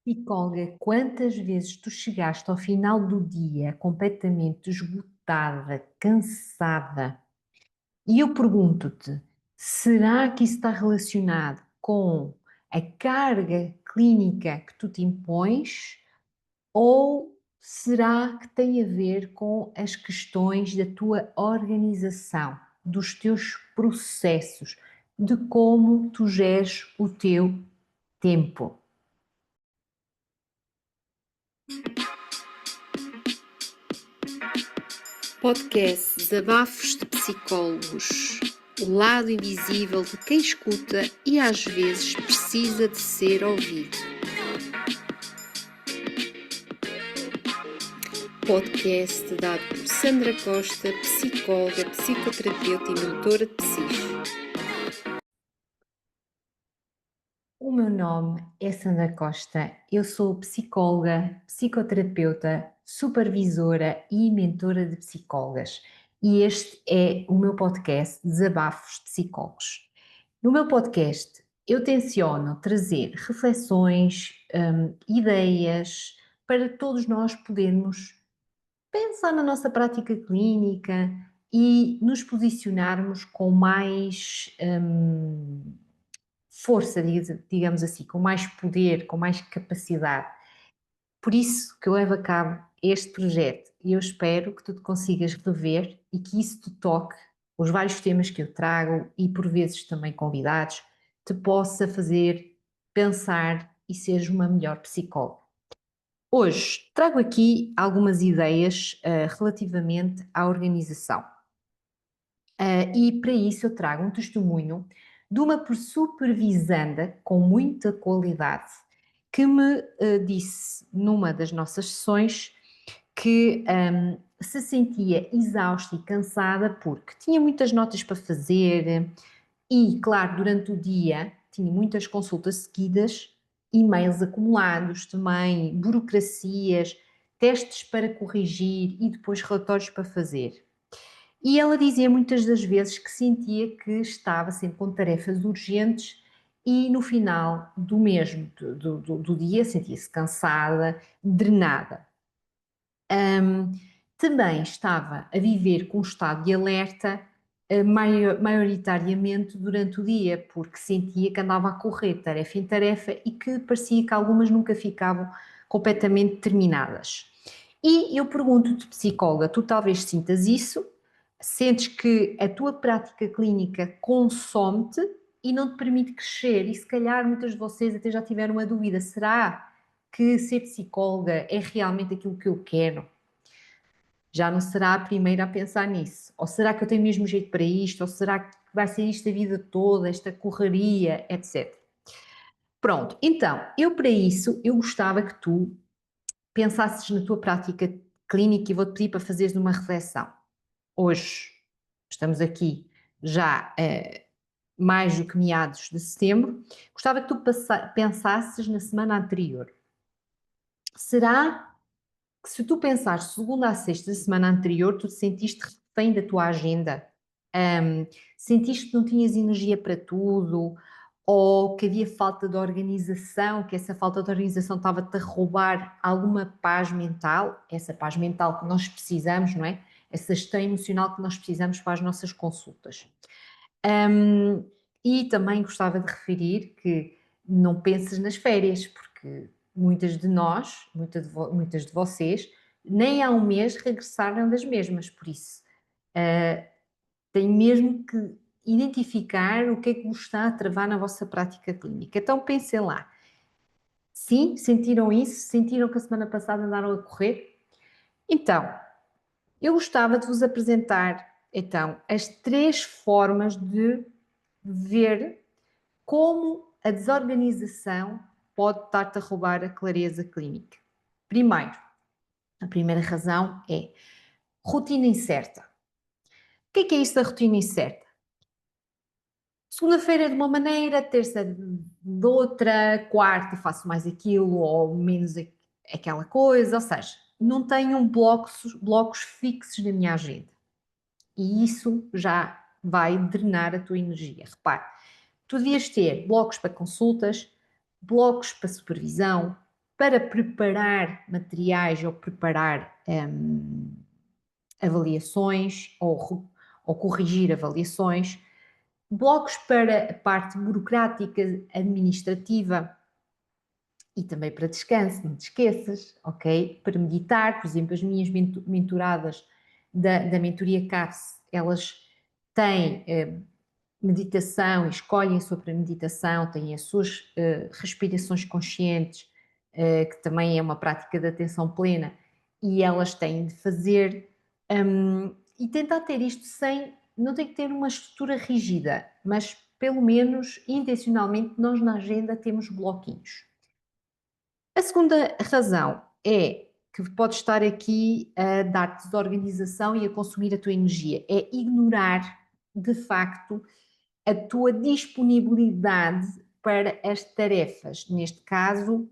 Psicóloga, quantas vezes tu chegaste ao final do dia completamente esgotada, cansada? E eu pergunto-te, será que isso está relacionado com a carga clínica que tu te impões ou será que tem a ver com as questões da tua organização, dos teus processos, de como tu geres o teu tempo? Podcast Desabafos de Psicólogos. O lado invisível de quem escuta e às vezes precisa de ser ouvido. Podcast dado por Sandra Costa, psicóloga, psicoterapeuta e mentora de psique. O meu nome é Sandra Costa, eu sou psicóloga, psicoterapeuta, supervisora e mentora de psicólogas e este é o meu podcast Desabafos de Psicólogos. No meu podcast eu tenciono trazer reflexões, ideias para todos nós podermos pensar na nossa prática clínica e nos posicionarmos com mais força, digamos assim, com mais poder, com mais capacidade. Por isso que eu levo a cabo este projeto e eu espero que tu te consigas rever e que isso te toque, os vários temas que eu trago e por vezes também convidados, te possa fazer pensar e seres uma melhor psicóloga. Hoje trago aqui algumas ideias relativamente à organização. E para isso eu trago um testemunho de uma supervisanda com muita qualidade que me disse numa das nossas sessões que se sentia exausta e cansada porque tinha muitas notas para fazer e, claro, durante o dia tinha muitas consultas seguidas, e-mails acumulados também, burocracias, testes para corrigir e depois relatórios para fazer. E ela dizia muitas das vezes que sentia que estava sempre com tarefas urgentes e no final do mesmo do dia sentia-se cansada, drenada. Também estava a viver com um estado de alerta maioritariamente durante o dia, porque sentia que andava a correr de tarefa em tarefa e que parecia que algumas nunca ficavam completamente terminadas. E eu pergunto-te, psicóloga, tu talvez sintas isso, sentes que a tua prática clínica consome-te e não te permite crescer, e se calhar muitas de vocês até já tiveram uma dúvida: será que ser psicóloga é realmente aquilo que eu quero? Já não será a primeira a pensar nisso. Ou será que eu tenho mesmo jeito para isto? Ou será que vai ser isto a vida toda, esta correria, etc. Pronto, então, eu para isso, eu gostava que tu pensasses na tua prática clínica e vou-te pedir para fazeres uma reflexão. Hoje, estamos aqui já mais do que meados de setembro, gostava que tu pensasses na semana anterior. Será que se tu pensares segunda a sexta da semana anterior, tu te sentiste refém da tua agenda? Hum, Sentiste que não tinhas energia para tudo? Ou que havia falta de organização, que essa falta de organização estava-te a roubar alguma paz mental? Essa paz mental que nós precisamos, não é? Essa gestão emocional que nós precisamos para as nossas consultas. Hum, e também gostava de referir que não penses nas férias, porque muitas de nós, muitas de vocês, nem há um mês regressaram das mesmas, por isso tem mesmo que identificar o que é que vos está a travar na vossa prática clínica. Então pensem lá, sim, sentiram isso? Sentiram que a semana passada andaram a correr? Então, eu gostava de vos apresentar então as três formas de ver como a desorganização pode estar-te a roubar a clareza clínica. Primeiro, a primeira razão é rotina incerta. O que é isso da rotina incerta? Segunda-feira é de uma maneira, terça de outra, quarta faço mais aquilo ou menos aquela coisa, ou seja, não tenho blocos fixos na minha agenda. E isso já vai drenar a tua energia. Repare, tu devias ter blocos para consultas, blocos para supervisão, para preparar materiais ou preparar avaliações ou corrigir avaliações, blocos para a parte burocrática, administrativa e também para descanso, não te esqueças, ok? Para meditar, por exemplo, as minhas mentoradas da mentoria CAPS, elas têm meditação, escolhem sobre a meditação, têm as suas respirações conscientes, que também é uma prática de atenção plena, e elas têm de fazer e tentar ter isto sem, não tem que ter uma estrutura rígida, mas pelo menos intencionalmente nós na agenda temos bloquinhos. A segunda razão é que pode estar aqui a dar-te desorganização e a consumir a tua energia, é ignorar de facto a tua disponibilidade para as tarefas. Neste caso,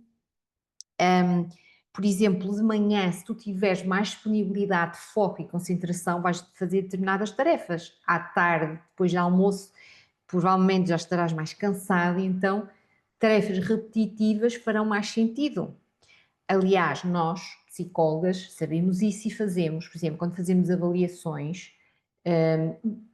por exemplo, de manhã, se tu tiveres mais disponibilidade, foco e concentração, vais fazer determinadas tarefas. À tarde, depois do almoço, provavelmente já estarás mais cansado, e então tarefas repetitivas farão mais sentido. Aliás, nós, psicólogas, sabemos isso e fazemos. Por exemplo, quando fazemos avaliações,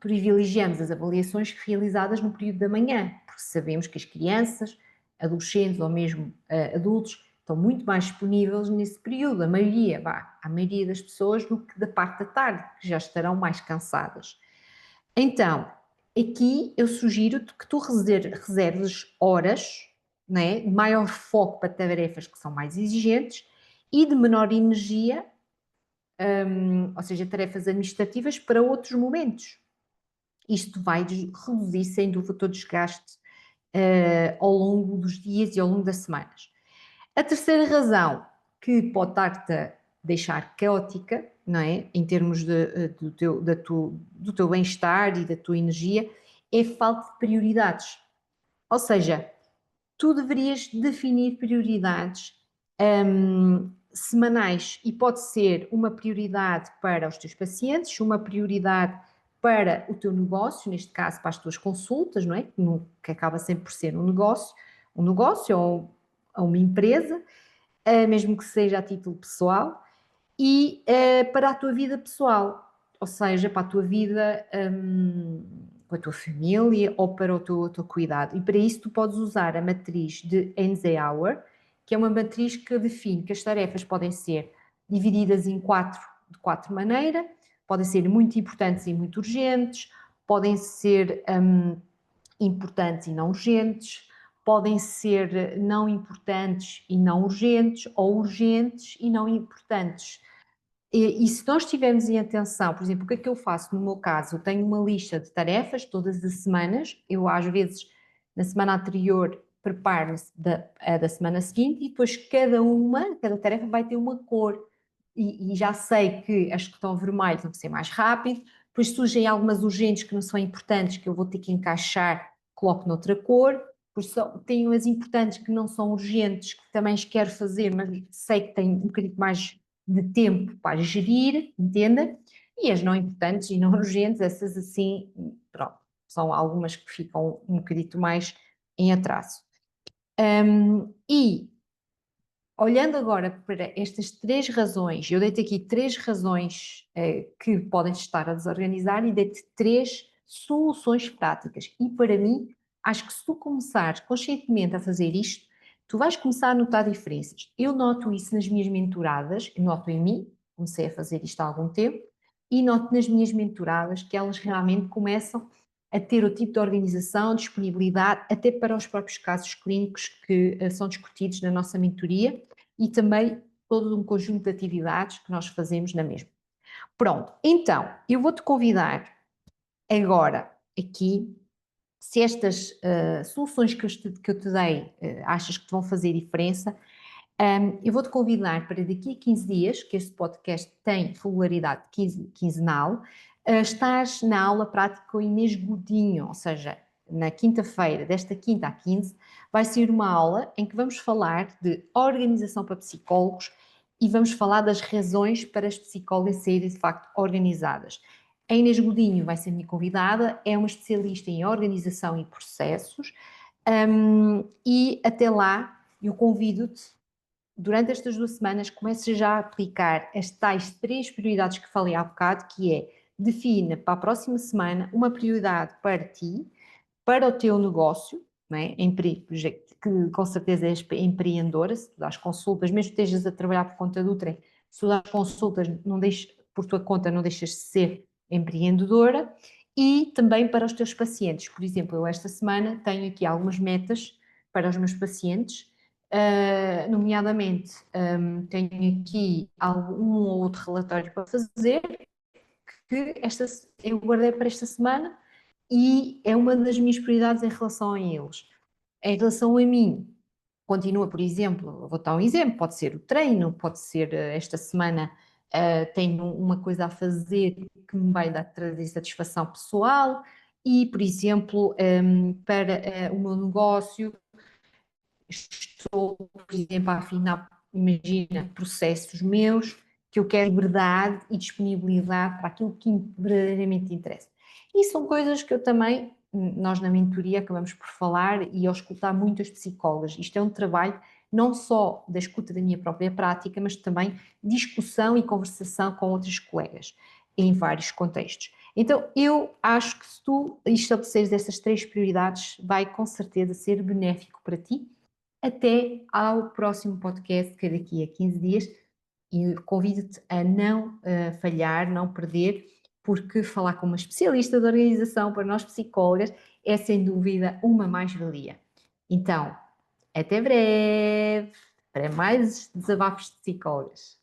privilegiamos as avaliações realizadas no período da manhã, porque sabemos que as crianças, adolescentes ou mesmo adultos estão muito mais disponíveis nesse período, a maioria das pessoas, do que da parte da tarde, que já estarão mais cansadas. Então, aqui eu sugiro-te que tu reserves horas, né, de maior foco para tarefas que são mais exigentes e de menor energia, ou seja, tarefas administrativas para outros momentos. Isto vai reduzir, sem dúvida, o teu desgaste ao longo dos dias e ao longo das semanas. A terceira razão que pode estar-te a deixar caótica, não é? Em termos do teu bem-estar e da tua energia, é falta de prioridades. Ou seja, tu deverias definir prioridades semanais, e pode ser uma prioridade para os teus pacientes, uma prioridade para o teu negócio, neste caso para as tuas consultas, não é? Que acaba sempre por ser um negócio ou uma empresa, mesmo que seja a título pessoal, e para a tua vida pessoal, ou seja, para a tua vida com a tua família ou para o teu cuidado. E para isso tu podes usar a matriz de Eisenhower, que é uma matriz que define que as tarefas podem ser divididas de quatro maneiras, podem ser muito importantes e muito urgentes, podem ser importantes e não urgentes, podem ser não importantes e não urgentes, ou urgentes e não importantes. E se nós tivermos em atenção, por exemplo, o que é que eu faço no meu caso? Eu tenho uma lista de tarefas todas as semanas, eu às vezes na semana anterior preparo-me da semana seguinte, e depois cada tarefa vai ter uma cor, e já sei que as que estão vermelhas vão ser mais rápido, depois surgem algumas urgentes que não são importantes, que eu vou ter que encaixar, coloco noutra cor, depois tenho as importantes que não são urgentes, que também as quero fazer, mas sei que tenho um bocadinho mais de tempo para gerir, entenda? E as não importantes e não urgentes, essas assim, pronto, são algumas que ficam um bocadito mais em atraso. E olhando agora para estas três razões, eu dei-te aqui três razões que podem estar a desorganizar, e dei-te três soluções práticas. E para mim, acho que se tu começares conscientemente a fazer isto, tu vais começar a notar diferenças. Eu noto isso nas minhas mentoradas, eu noto em mim, comecei a fazer isto há algum tempo, e noto nas minhas mentoradas que elas realmente começam a ter o tipo de organização, disponibilidade, até para os próprios casos clínicos que são discutidos na nossa mentoria, e também todo um conjunto de atividades que nós fazemos na mesma. Pronto, então, eu vou-te convidar agora aqui, se estas soluções que eu te dei achas que te vão fazer diferença, eu vou-te convidar para daqui a 15 dias, que este podcast tem regularidade quinzenal, estás na aula prática com Inês Godinho, ou seja, na quinta-feira, desta quinta à 15, vai ser uma aula em que vamos falar de organização para psicólogos e vamos falar das razões para as psicólogas serem de facto organizadas. A Inês Godinho vai ser minha convidada, é uma especialista em organização e processos, e até lá eu convido-te durante estas 2 semanas, comece já a aplicar as tais 3 prioridades que falei há bocado, que é: define para a próxima semana uma prioridade para ti, para o teu negócio, não é? Que com certeza és empreendedora, se tu dás consultas, mesmo que estejas a trabalhar por conta de outrem, se tu dás consultas, não deixes, por tua conta, não deixas de ser empreendedora, e também para os teus pacientes. Por exemplo, eu esta semana tenho aqui algumas metas para os meus pacientes, nomeadamente, tenho aqui um ou outro relatório para fazer, que eu guardei para esta semana, e é uma das minhas prioridades em relação a eles. Em relação a mim, continua, por exemplo, vou dar um exemplo, pode ser o treino, pode ser esta semana tenho uma coisa a fazer que me vai trazer satisfação pessoal, e, por exemplo, para o meu negócio, estou, por exemplo, a afinar, imagina, processos meus, que eu quero liberdade e disponibilidade para aquilo que verdadeiramente interessa. E são coisas que eu também, nós na mentoria acabamos por falar e ao escutar muitas psicólogas. Isto é um trabalho não só da escuta da minha própria prática, mas também discussão e conversação com outros colegas, em vários contextos. Então, eu acho que se tu estabeleceres essas 3 prioridades, vai com certeza ser benéfico para ti. Até ao próximo podcast, que é daqui a 15 dias, e convido-te a não falhar, não perder, porque falar com uma especialista de organização para nós psicólogas é sem dúvida uma mais-valia. Então, até breve, para mais desabafos de psicólogas.